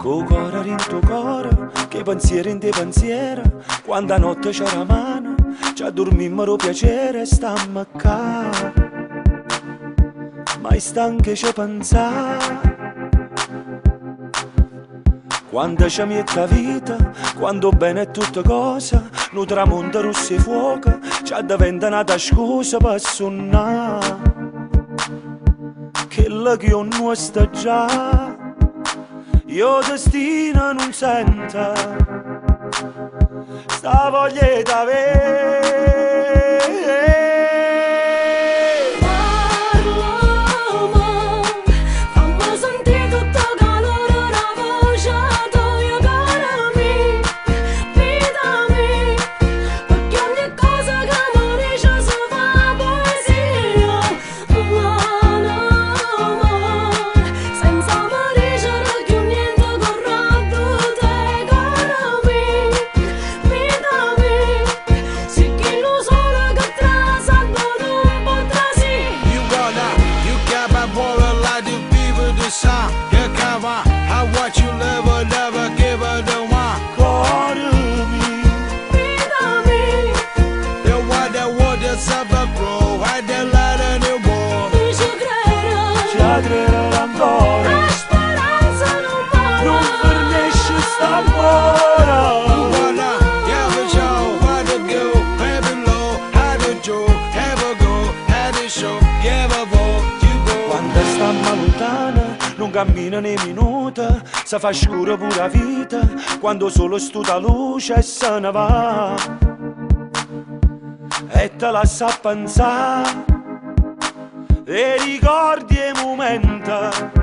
Co cuore in tuo cuore, che pensieri in te pensieri, quando a notte c'è la mano, ci addormimmo piacere e stammo qua. Ma è stanche ci pensare, quando ci mette vita, quando bene è tutta cosa, nu tramonto rosso e fuoco, ci diventa una scusa per suonare. Che la che io non sta già, io destino non sento, sta voglia d'avere. La speranza non muore, non fornisce sta buona. Quando stiamo lontana, non cammina né minuta, si fa scura pure la vita, quando solo stuta luce e se ne va. E te la sa pensare, e ricordi i momenti